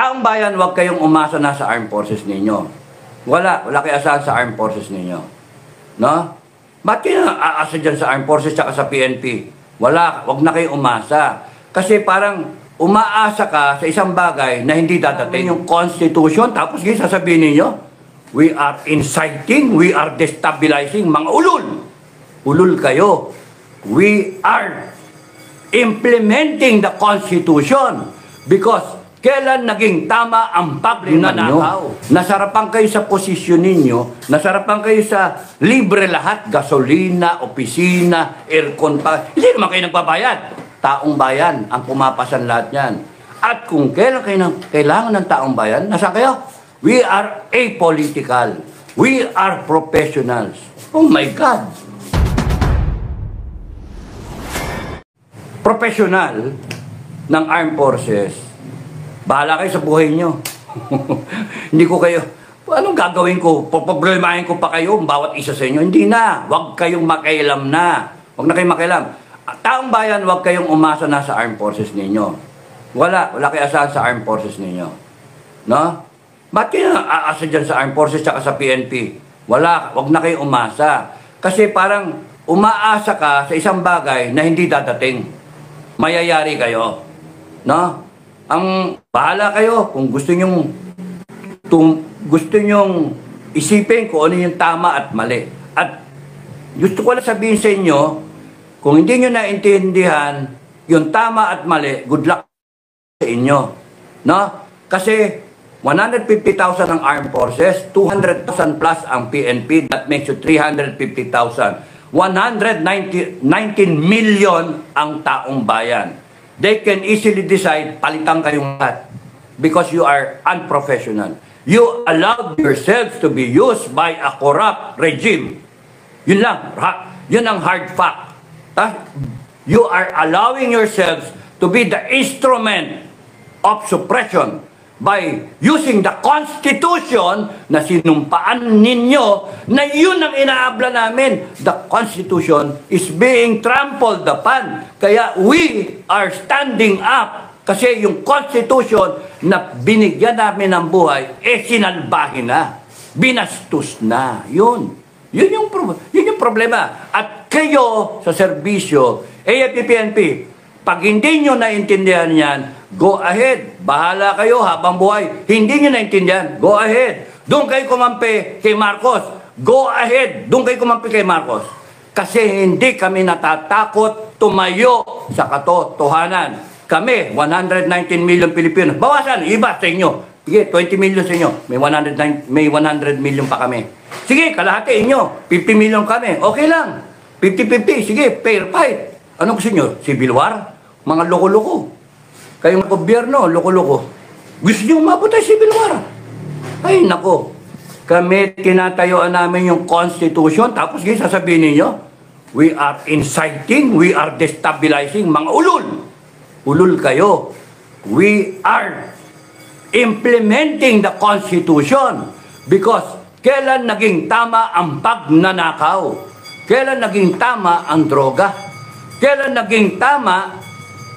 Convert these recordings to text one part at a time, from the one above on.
Taong bayan, huwag kayong umasa na sa armed forces ninyo. Wala kayo asahan sa armed forces ninyo. No? Ba't kayo aasa dyan sa armed forces at sa PNP? Wag na kayo umasa. Kasi parang umaasa ka sa isang bagay na hindi dadating yung Constitution, tapos ngayon sasabihin ninyo, we are inciting, we are destabilizing, mga ulul. Ulul kayo. We are implementing the Constitution because kailan naging tama ang pagnanakaw? Nasarapan kayo sa posisyon ninyo, nasarapan kayo sa libre lahat, gasolina, opisina, aircon pa. Hindi naman kayo nagbabayad. Taong bayan ang pumapasan lahat yan. At kung kailan kayo kailangan ng taong bayan, nasa kayo? We are apolitical. We are professionals. Oh my God! Professional ng armed forces, bahala kayo sa buhay nyo. Hindi ko kayo, anong gagawin ko? Problemahin ko pa kayo, bawat isa sa inyo. Hindi na. Huwag kayong makialam na. Huwag na kayong makialam. Taong bayan, huwag kayong umasa na sa armed forces ninyo. Wala kayo asahan sa armed forces ninyo. No? Ba't kayo aasa dyan sa armed forces at sa PNP? Wag na kayong umasa. Kasi parang umaasa ka sa isang bagay na hindi dadating. Mayayari kayo. No? Ang bahala kayo kung gusto nyong isipin kung ano yung tama at mali. At gusto ko lang sabihin sa inyo, kung hindi nyo naintindihan yung tama at mali, good luck sa inyo. No? Kasi 150,000 ang armed forces, 200,000 plus ang PNP, that makes you 350,000. 119 million ang taong bayan. They can easily decide, palitan kayong lahat because you are unprofessional. You allowed yourselves to be used by a corrupt regime. Yun lang. Yun ang hard fact. You are allowing yourselves to be the instrument of suppression by using the Constitution na sinumpaan ninyo na yun ang inaabla namin. The Constitution is being trampled upon. Kaya we are standing up kasi yung Constitution na binigyan namin ng buhay, sinalbahin na. Binastos na. Yun. Yun yung problema. At kayo sa serbisyo, AFP-PNP, pag hindi nyo naintindihan yan, go ahead. Bahala kayo habang buhay. Hindi nyo naintindihan, go ahead. Doon kayo kumampi kay Marcos. Go ahead. Doon kayo kumampi kay Marcos. Kasi hindi kami natatakot tumayo sa katotohanan. Kami, 119 million Pilipino. Bawasan, iba sa inyo. Sige, 20 million sa inyo. May 100 million pa kami. Sige, kalahati inyo. 50 million kami. Okay lang. 50-50. Sige, fair fight. Ano gusto nyo? Civil war? Mga loko-loko. Kayong gobyerno, loko-loko. Gusto nyo umabot ay civil war? Ay, nako. Kami, tinatayuan namin yung Constitution, tapos ngayon sasabihin ninyo, we are inciting, we are destabilizing, mga ulul. Ulul kayo. We are implementing the Constitution because kailan naging tama ang pagnanakaw? Kailan naging tama ang droga? Kailan naging tama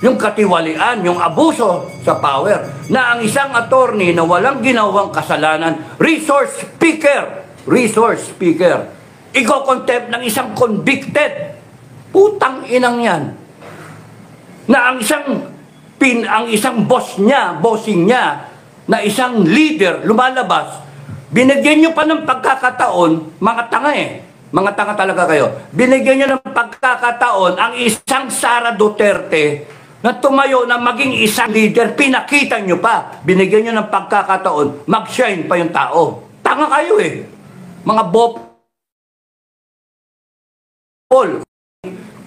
yung katiwalian, yung abuso sa power, na ang isang attorney na walang ginawang kasalanan, resource speaker, iko-contempt ng isang convicted, putang inang yan, na ang isang bossing niya, na isang leader, lumalabas, binigyan nyo pa ng pagkakataon, mga tanga mga tanga talaga kayo, binigyan nyo ng pagkakataon ang isang Sara Duterte, na tumayo na maging isang leader, pinakita nyo pa. Binigyan nyo ng pagkakataon, mag-shine pa yung tao. Tanga kayo mga bopol.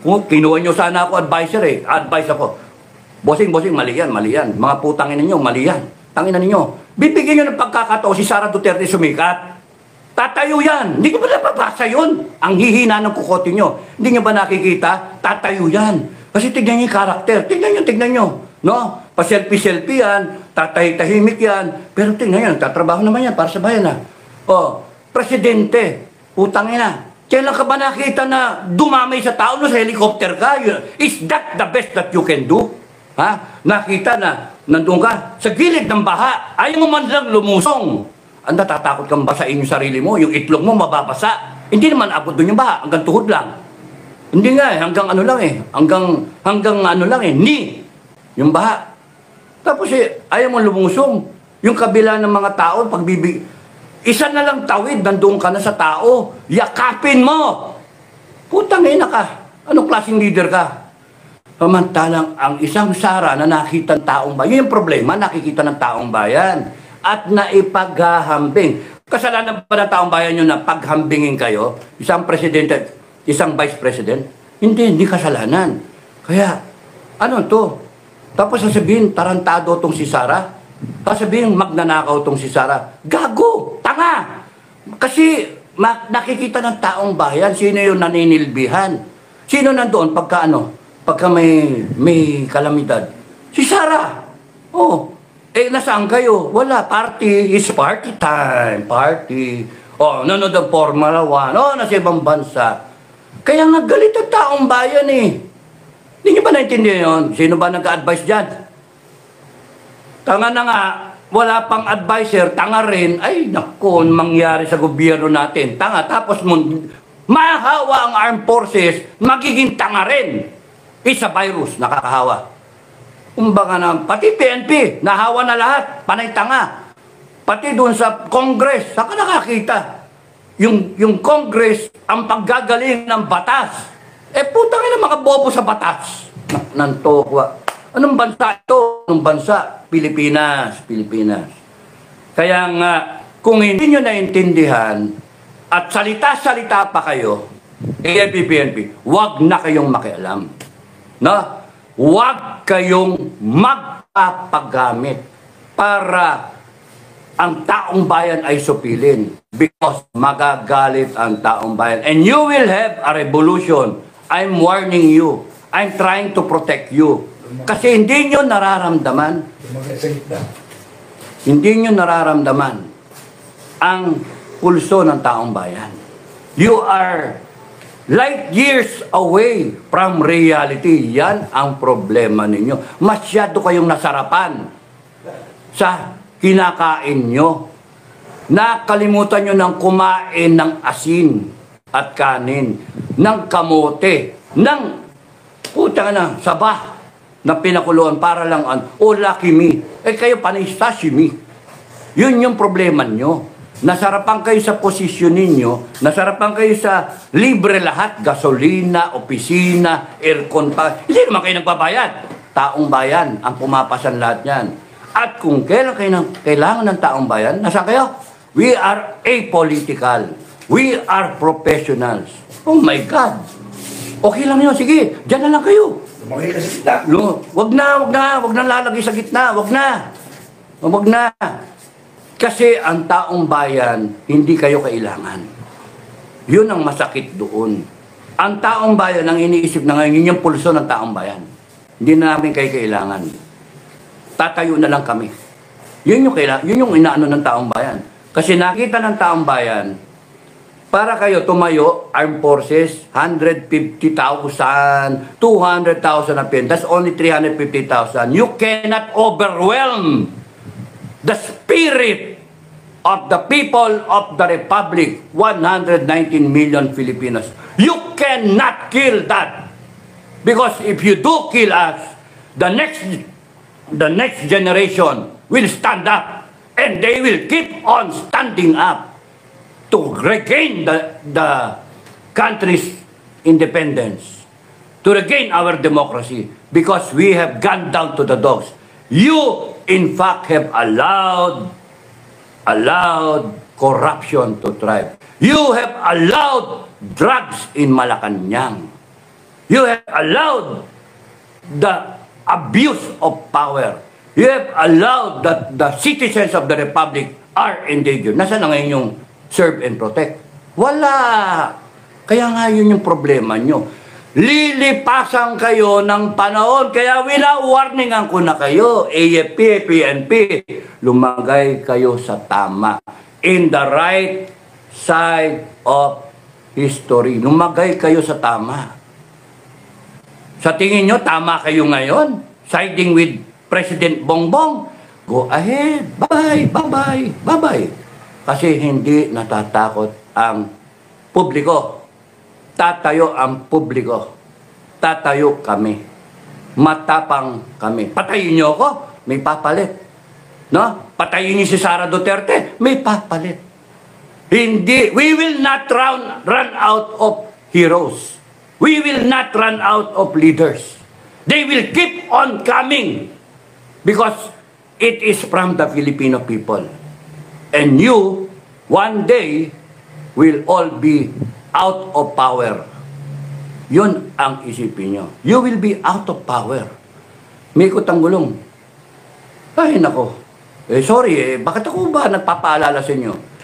Kung kinuha nyo sana ako advisor advice ako. Bossing, mali yan. Mga putangin ninyo, mali yan. Tanginan ninyo. Bibigyan nyo ng pagkakataon si Sara Duterte sumikat. Tatayo yan. Hindi nyo ba napapasa yun? Ang hihina ng kukote nyo. Hindi nyo ba nakikita? Tatayo yan. Kasi tignan nyo yung karakter. Tignan nyo. No? Pa-selfie yan. Tahimik yan. Pero tignan nyo, tatrabaho naman yan para sa bayan Presidente. Putang ina. Kailan ka ba nakita na dumamay sa tao no, sa helicopter ka? Is that the best that you can do? Ha? Nakita na, nandun ka sa gilid ng baha, ayaw mo man lang lumusong. Ang natatakot kang basain yung sarili mo, yung itlog mo mababasa. Hindi naman abot doon yung baha, hanggang tuhod lang. Hindi nga hanggang ano lang hanggang ano lang ni, yung baha. Tapos ayaw mo lumusong. Yung kabila ng mga tao, isa na lang tawid, nandoon ka na sa tao, yakapin mo. Putang ina ka, anong klaseng leader ka? Samantalang ang isang Sara na nakita ng taong bayan, yun yung problema, nakikita ng taong bayan at naipaghahambing. Kasalanan ba ng taong bayan yun na paghambingin kayo? Isang presidente, isang vice president? Hindi kasalanan. Kaya, ano to? Tapos sasabihin, tarantado tong si Sara. Sasabihin, magnanakaw tong si Sara. Gago! Tanga! Kasi nakikita ng taong bayan, sino yung naninilbihan? Sino nandoon pagka may kalamidad? Si Sara. Oh, nasaan kayo? Wala, party is party time. Party. Oh, nanonood ang Formula 1. Oh, nasa ibang bansa. Kaya nga galit ang taong bayan eh. Hindi nyo ba naintindihan yun? Sino ba nag-advise dyan? Tanga na nga, wala pang advisor, tanga rin. Ay, naku, mangyari sa gobyerno natin. Tanga, tapos mahawa ang armed forces, magiging tanga rin. Isa virus, nakakahawa. Kumbaga na, pati PNP, nahawa na lahat, panay tanga. Pati doon sa Congress, saka nakakita. Yung Congress, ang paggagaling ng batas. Putang ina mga bobo sa batas. Nantokwa. Anong bansa ito? Anong bansa? Pilipinas. Kaya nga, kung hindi nyo naintindihan, at salita-salita pa kayo, AFP-PNP, wag na kayong makialam. No? Huwag kayong magpapagamit para ang taong bayan ay supilin because magagalit ang taong bayan. And you will have a revolution. I'm warning you. I'm trying to protect you. Kasi hindi nyo nararamdaman. Hindi nyo nararamdaman ang pulso ng taong bayan. You are light years away from reality. Yan ang problema ninyo. Masyado kayong nasarapan sa kinakain nyo. Nakalimutan nyo ng kumain ng asin at kanin, ng kamote, ng putang na, sabah na pinakuluan para lang Lucky Me. Kayo panay sashimi. Yun yung problema nyo. Nasarapan kayo sa posisyon ninyo, nasarapan kayo sa libre lahat, gasolina, opisina, aircon pa. Hindi naman kayo nagbabayad. Taong bayan ang pumapasan lahat yan. At kung kailan kayo kailangan ng taong bayan, nasaan kayo? We are apolitical. We are professionals. Oh my God. Okay lang yun. Sige, dyan na lang kayo. Lumagay ka sa gitna. Wag na lalagay sa gitna. Wag na. Kasi ang taong bayan, hindi kayo kailangan. Yun ang masakit doon. Ang taong bayan, ang iniisip na ngayon, yun yung pulso ng taong bayan. Hindi na namin kayo kailangan. Tatayo na lang kami. Yun yung inaano ng taong bayan. Kasi nakita ng taong bayan, para kayo tumayo, armed forces, 150,000, 200,000 na pin. That's only 350,000. You cannot overwhelm the spirit of the people of the Republic, 119 million Filipinos. You cannot kill that. Because if you do kill us, the next generation will stand up and they will keep on standing up to regain the country's independence, to regain our democracy, because we have gone down to the dogs. You, in fact, have allowed corruption to thrive. You have allowed drugs in Malacanang. You have allowed the abuse of power. You have allowed that the citizens of the Republic are endangered. Nasaan na ngayon yung serve and protect? Wala. Kaya nga yun yung problema nyo. Lilipasan kayo ng panahon. Kaya wina-warningan ko na kayo, AFP, PNP, lumagay kayo sa tama. In the right side of history. Lumagay kayo sa tama. Sa tingin nyo, tama kayo ngayon? siding with President Bongbong, go ahead. Bye-bye, bye-bye, bye-bye. Kasi hindi natatakot ang publiko. Tatayo ang publiko. Tatayo kami. Matapang kami. Patayin niyo ako, may papalit. No? Patayin niyo si Sara Duterte, may papalit. Hindi, we will not run out of heroes. We will not run out of leaders. They will keep on coming because it is from the Filipino people. And you, one day, will all be out of power. Yun ang isipin nyo. You will be out of power. May ikot ang gulong. Ay, nako. Sorry bakit ako ba nagpapaalala sa inyo?